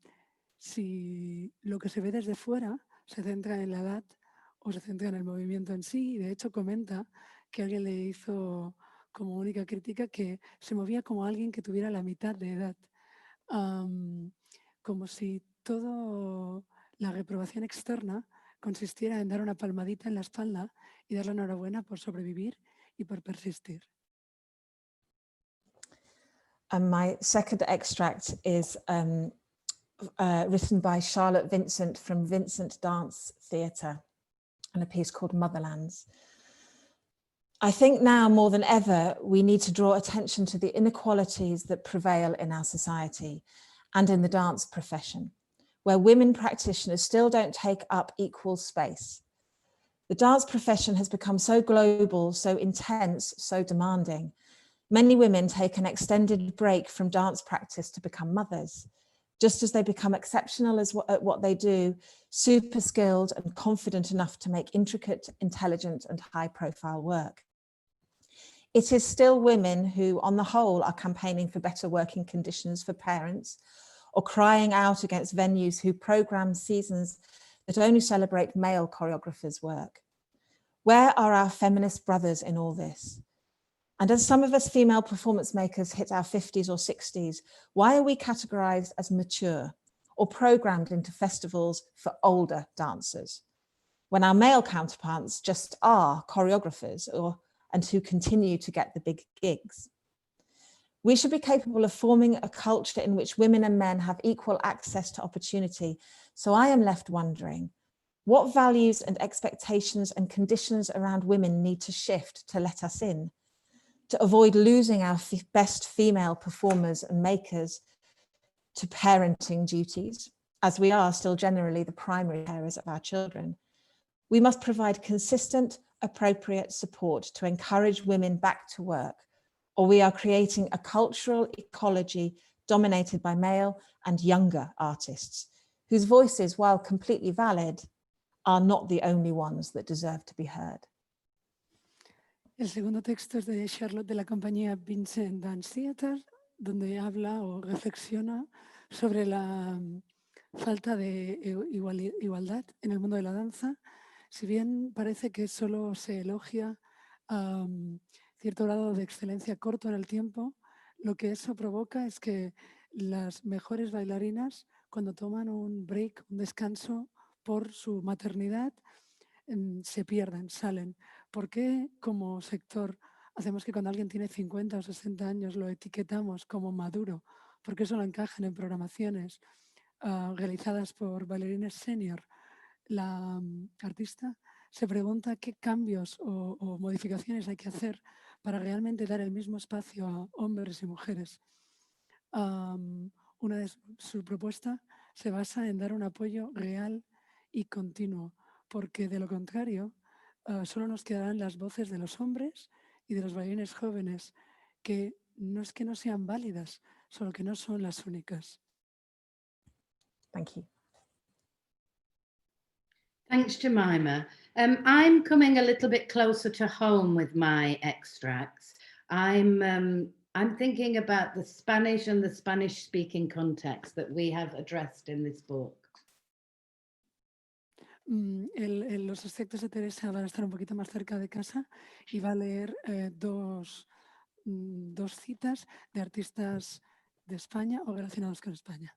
lo que se ve desde fuera se centra en la edad o se centra en el movimiento en sí. Y de hecho comenta que alguien le hizo como única crítica que se movía como alguien que tuviera la mitad de edad. Como si toda la reprobación externa consistiera en dar una palmadita en la espalda y dar la enhorabuena por sobrevivir y por persistir. And my second extract is written by Charlotte Vincent from Vincent Dance Theatre, and a piece called Motherlands. I think now more than ever, we need to draw attention to the inequalities that prevail in our society and in the dance profession, where women practitioners still don't take up equal space. The dance profession has become so global, so intense, so demanding. Many women take an extended break from dance practice to become mothers, just as they become exceptional at what they do, super skilled and confident enough to make intricate, intelligent and high-profile work. It is still women who, on the whole, are campaigning for better working conditions for parents or crying out against venues who program seasons that only celebrate male choreographers' work. Where are our feminist brothers in all this? And as some of us female performance makers hit our 50s or 60s, why are we categorized as mature or programmed into festivals for older dancers, when our male counterparts just are choreographers and who continue to get the big gigs? We should be capable of forming a culture in which women and men have equal access to opportunity. So I am left wondering, what values and expectations and conditions around women need to shift to let us in, to avoid losing our best female performers and makers to parenting duties, as we are still generally the primary carers of our children. We must provide consistent, appropriate support to encourage women back to work, or we are creating a cultural ecology dominated by male and younger artists, whose voices, while completely valid, are not the only ones that deserve to be heard. El segundo texto es de Charlotte de la compañía Vincent Dance Theatre, donde habla o reflexiona sobre la falta de igualdad en el mundo de la danza. Si bien parece que solo se elogia cierto grado de excelencia corto en el tiempo, lo que eso provoca es que las mejores bailarinas, cuando toman un break, un descanso por su maternidad, se pierden, salen. ¿Por qué como sector hacemos que cuando alguien tiene 50 o 60 años lo etiquetamos como maduro? ¿Por qué solo encajan en programaciones realizadas por bailarines senior? La artista se pregunta qué cambios o modificaciones hay que hacer para realmente dar el mismo espacio a hombres y mujeres. Una de su propuesta se basa en dar un apoyo real y continuo, porque de lo contrario solo nos quedarán las voces de los hombres y de los bailarines jóvenes, que no es que no sean válidas, solo que no son las únicas. Thank you. Thanks, Jemima. I'm coming a little bit closer to home with my extracts. I'm thinking about the Spanish and the Spanish-speaking context that we have addressed in this book. Los extractos de Teresa van a estar un poquito más cerca de casa y va a leer dos citas de artistas de España o relacionados con España.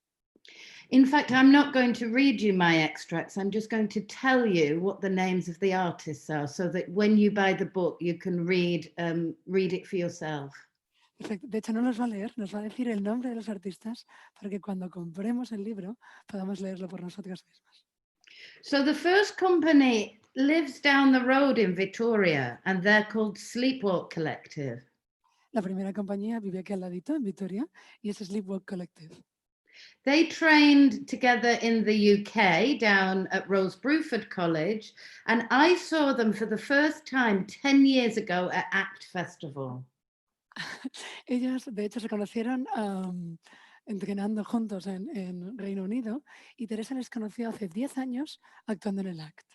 In fact, I'm not going to read you my extracts. I'm just going to tell you what the names of the artists are, so that when you buy the book, you can read it for yourself. Perfecto. De hecho, no nos va a leer, nos va a decir el nombre de los artistas para que cuando compremos el libro podamos leerlo por nosotras mismas. So the first company lives down the road in Victoria, and they're called Sleepwalk Collective. La primera compañía vive aquí al ladito, en Vitoria, y es Sleepwalk Collective. They trained together in the UK down at Rose Bruford College, and I saw them for the first time 10 years ago at ACT Festival. Ellas, de hecho, se conocieron entrenando juntos en Reino Unido y Teresa les conoció hace 10 años actuando en el ACT.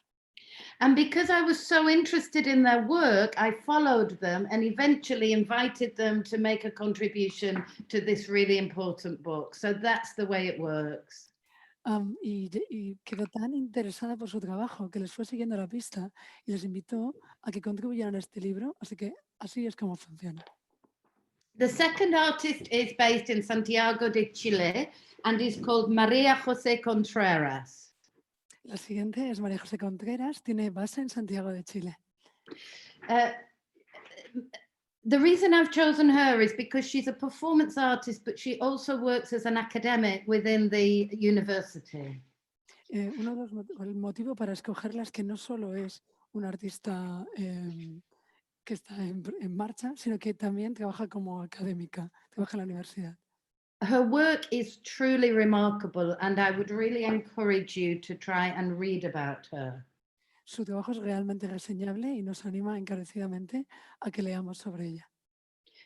And because I was so interested in their work, I followed them and eventually invited them to make a contribution to this really important book. So that's the way it works. Y quedó tan interesada por su trabajo que les fue siguiendo la pista y les invitó a que contribuyeran a este libro, así que así es como funciona. The second artist is based in Santiago de Chile and is called María José Contreras. La siguiente es María José Contreras, tiene base en Santiago de Chile. The reason I've chosen her is because she's a performance artist, but she also works as an academic within the university. El motivo para escogerla es que no solo es una artista que está en marcha, sino que también trabaja como académica, trabaja en la universidad. Her work is truly remarkable, and I would really encourage you to try and read about her. Su trabajo es realmente reseñable y nos anima encarecidamente a que leamos sobre ella.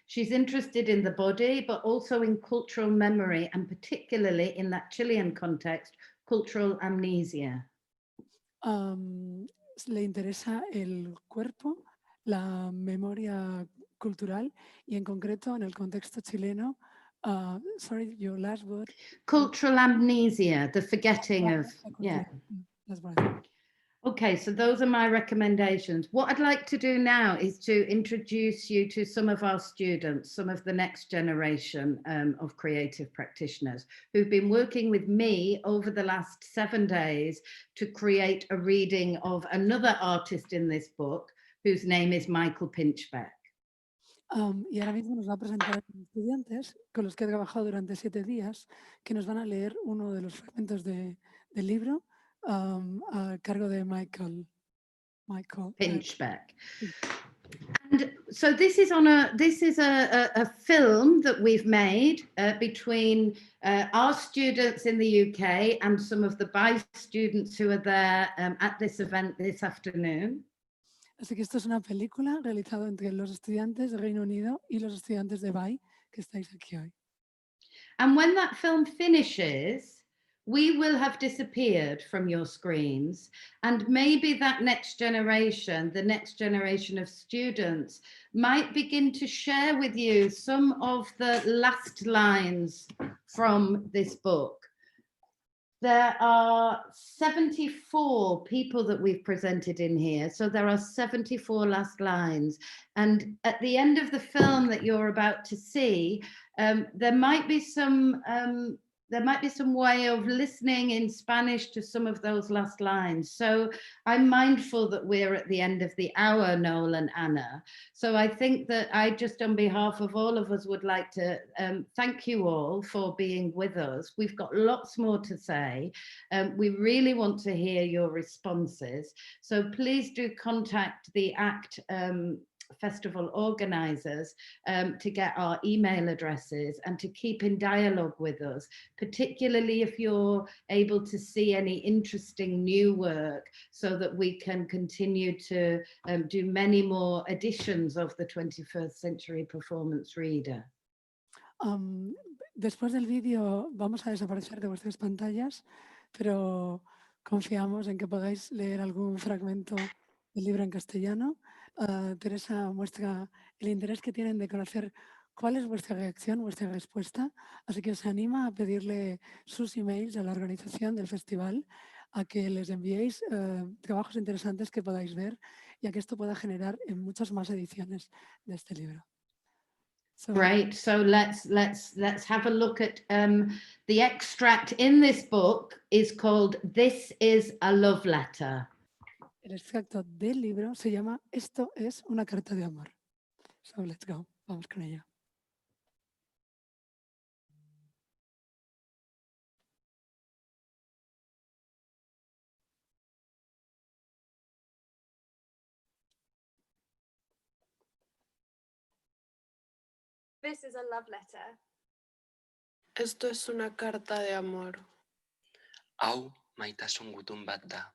She's interested in the body, but also in cultural memory, and particularly in that Chilean context, cultural amnesia. Le interesa el cuerpo, la memoria cultural y en concreto en el contexto chileno. Sorry, your last word. Cultural amnesia, the forgetting of, yeah. That's right. Okay, so those are my recommendations. What I'd like to do now is to introduce you to some of our students, some of the next generation of creative practitioners who've been working with me over the last 7 days to create a reading of another artist in this book, whose name is Michael Pinchbeck. Y ahora mismo nos va a presentar a los estudiantes con los que he trabajado durante 7 días, que nos van a leer uno de los fragmentos del libro a cargo de Michael Pinchbeck. And so this is a film that we've made between our students in the UK and some of the BI students who are there at this event this afternoon. Así que esto es una película realizada entre los estudiantes de Reino Unido y los estudiantes de BI que estáis aquí hoy. And when that film finishes, we will have disappeared from your screens, and maybe that next generation, the next generation of students, might begin to share with you some of the last lines from this book. There are 74 people that we've presented in here, so there are 74 last lines. And at the end of the film that you're about to see, there might be some way of listening in Spanish to some of those last lines. So I'm mindful that we're at the end of the hour, Noel and Anna. So I think that I just, on behalf of all of us, would like to thank you all for being with us. We've got lots more to say. We really want to hear your responses. So please do contact the ACT Festival organisers to get our email addresses and to keep in dialogue with us, particularly if you're able to see any interesting new work, so that we can continue to do many more editions of the 21st Century Performance Reader. Después del vídeo vamos a desaparecer de vuestras pantallas, pero confiamos en que podáis leer algún fragmento del libro en castellano. Teresa muestra el interés que tienen de conocer cuál es vuestra reacción, vuestra respuesta, así que os anima a pedirle sus emails a la organización del festival, a que les enviéis trabajos interesantes que podáis ver y a que esto pueda generar en muchas más ediciones de este libro. Great. So let's have a look at the extract in this book is called This is a Love Letter. El extracto del libro se llama Esto es una carta de amor. So let's go. Vamos con ello. This is a love letter. Esto es una carta de amor. Hau maitasun gutun bat da.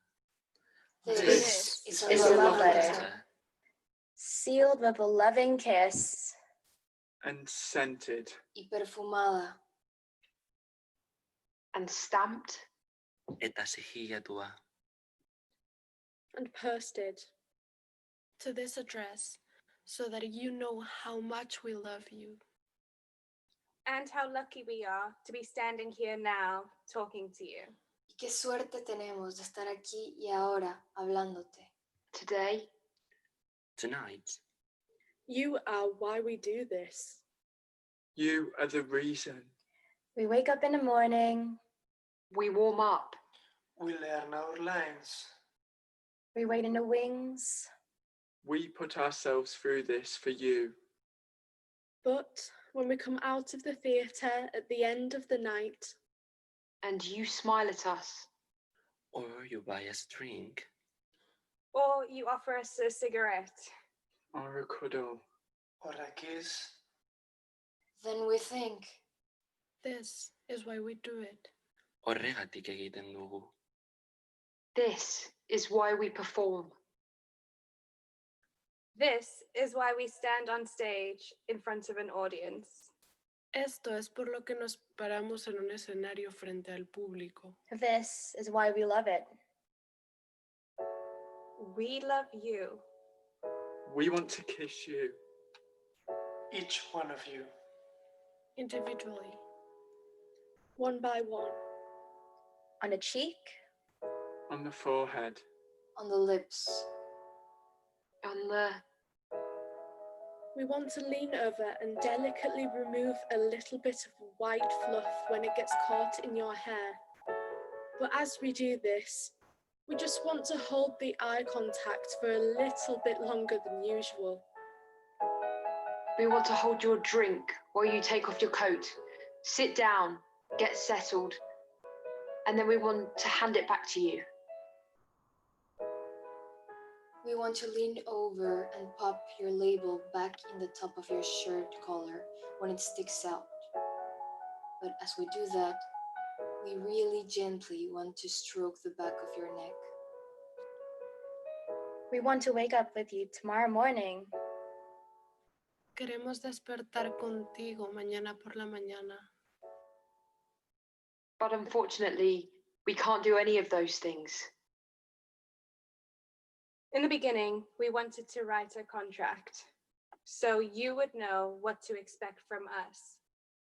This is a love letter. Sealed with a loving kiss. And scented. Y perfumada. and stamped eta sigillatua and posted to this address so that you know how much we love you. And how lucky we are to be standing here now talking to you. Y qué suerte tenemos de estar aquí y ahora hablándote. Today, tonight. you are why we do this. You are the reason. We wake up in the morning. We warm up. We learn our lines. We wait in the wings. We put ourselves through this for you. But when we come out of the theatre at the end of the night, and you smile at us, Or you buy us a drink. Or you offer us a cigarette. Or a cuddle. Or a kiss. Then we think, this is why we do it. Horregatik egiten dugu. This is why we perform. This is why we stand on stage in front of an audience. Esto es por lo que nos paramos en un escenario frente al público. This is why we love it. We love you. We want to kiss you. Each one of you. Individually. One by one. On a cheek. On the forehead. on the lips. On the... We want to lean over and delicately remove a little bit of white fluff when it gets caught in your hair. But as we do this, we just want to hold the eye contact for a little bit longer than usual. We want to hold your drink while you take off your coat, sit down, get settled, and then we want to hand it back to you. We want to lean over and pop your label back in the top of your shirt collar when it sticks out. But as we do that, we really gently want to stroke the back of your neck. We want to wake up with you tomorrow morning. Queremos despertar contigo mañana por la mañana. But unfortunately, we can't do any of those things. In the beginning, we wanted to write a contract so you would know what to expect from us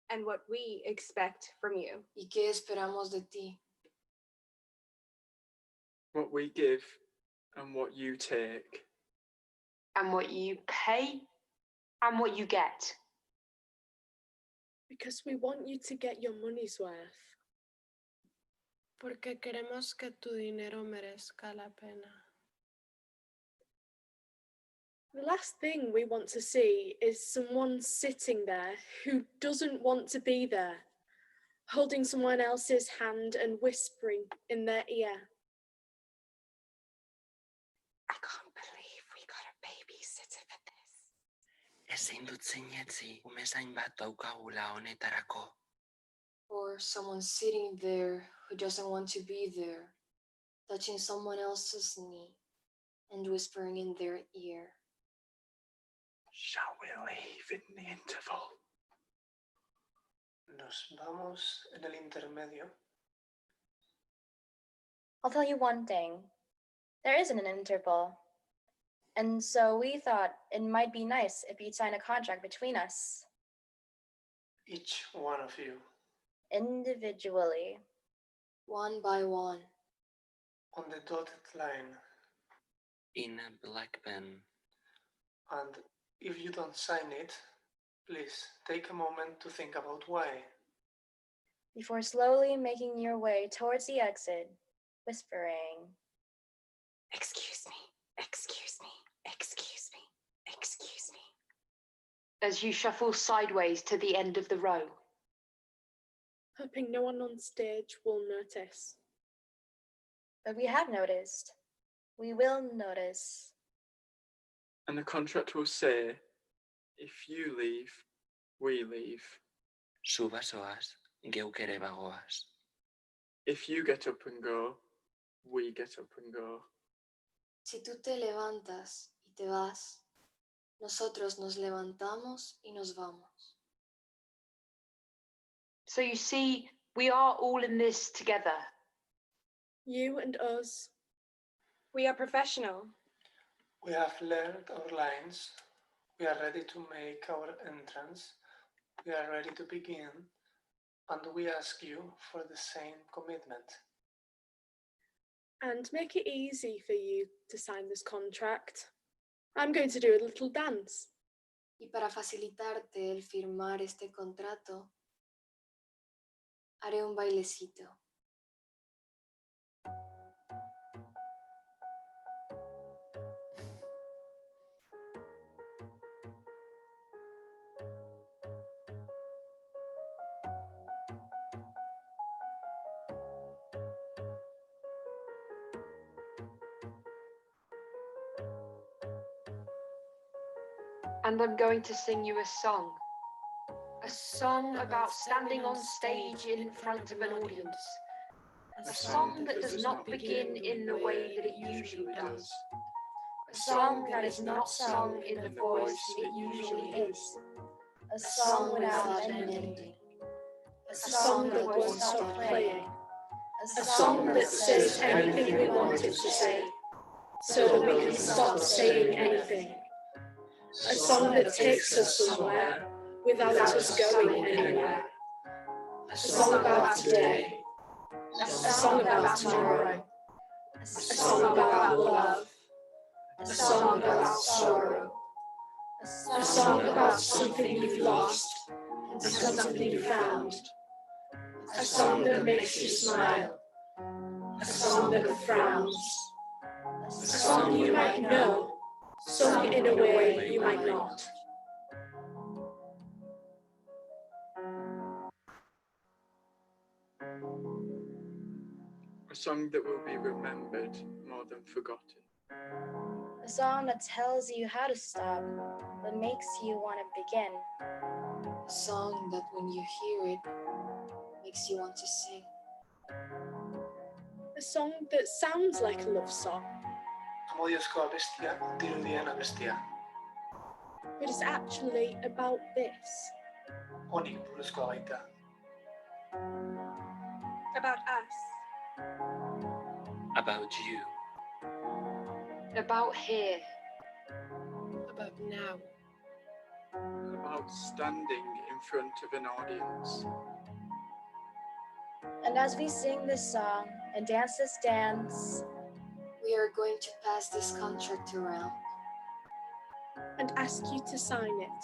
and what we expect from you. ¿Y qué esperamos de ti? What we give and what you take. And what you pay and what you get. Because we want you to get your money's worth. Porque queremos que tu dinero merezca la pena. The last thing we want to see is someone sitting there who doesn't want to be there, holding someone else's hand and whispering in their ear. I can't believe we got a babysitter for this. Ezin dut sinetsi umezain bat daukagula honetarako. Or someone sitting there who doesn't want to be there, touching someone else's knee and whispering in their ear. Shall we leave in the interval? Nos vamos en el intermedio. I'll tell you one thing. There isn't an interval. And so we thought it might be nice if you'd sign a contract between us. Each one of you. Individually. One by one. On the dotted line. In a black pen. And if you don't sign it, please take a moment to think about why. Before slowly making your way towards the exit, whispering, "Excuse me, excuse me, excuse me, excuse me." As you shuffle sideways to the end of the row. Hoping no one on stage will notice. But we have noticed. We will notice. And the contract will say, if you leave, we leave. Zu bazoaz, geuk ere bagoaz. If you get up and go, we get up and go. Si tú te levantas y te vas, nosotros nos levantamos y nos vamos. So you see, We are all in this together. You and us. We are professional. We have learned our lines. We are ready to make our entrance. We are ready to begin. And we ask you for the same commitment. And make it easy for you to sign this contract. I'm going to do a little dance. Y para facilitarte el firmar este contrato, haré un bailecito. And I'm going to sing you a song. A song about standing on stage in front of an audience. A song that does not begin in the way that it usually does. A song that is not sung in the voice it usually is. A song without an ending. A song that won't stop playing. A A song that says anything we want it to say, so that we can stop saying anything. A song that takes us somewhere without us going anywhere. A song about today. A song about tomorrow. A song about love. A song about sorrow. A song about something you've lost and something you found. A song that makes you smile. A song that frowns. A song you might know, sung in a way you might not. A song that will be remembered more than forgotten. A song that tells you how to stop, but makes you want to begin. A song that when you hear it, makes you want to sing. A song that sounds like a love song, Amodiozkoa bestia, dirudiena bestia. but it's actually about this. Honi buruzkoa baita. About us. About you. About here. About now. About standing in front of an audience. And as we sing this song and dance this dance, We are going to pass this contract around. And ask you to sign it.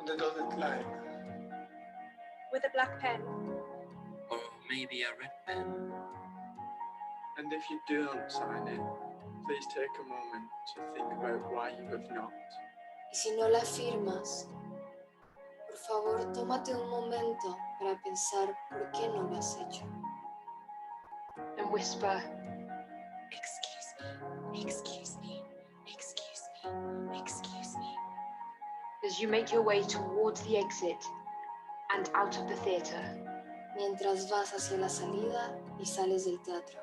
On the dotted line. with a black pen. Or maybe a red pen. And if you don't sign it, please take a moment to think about why you have not. Y si no la firmas, por favor, tómate un momento para pensar por qué no lo has hecho. And whisper, Excuse me, excuse me, excuse me, excuse me. as you make your way towards the exit and out of the theatre. Mientras vas hacia la salida y sales del teatro.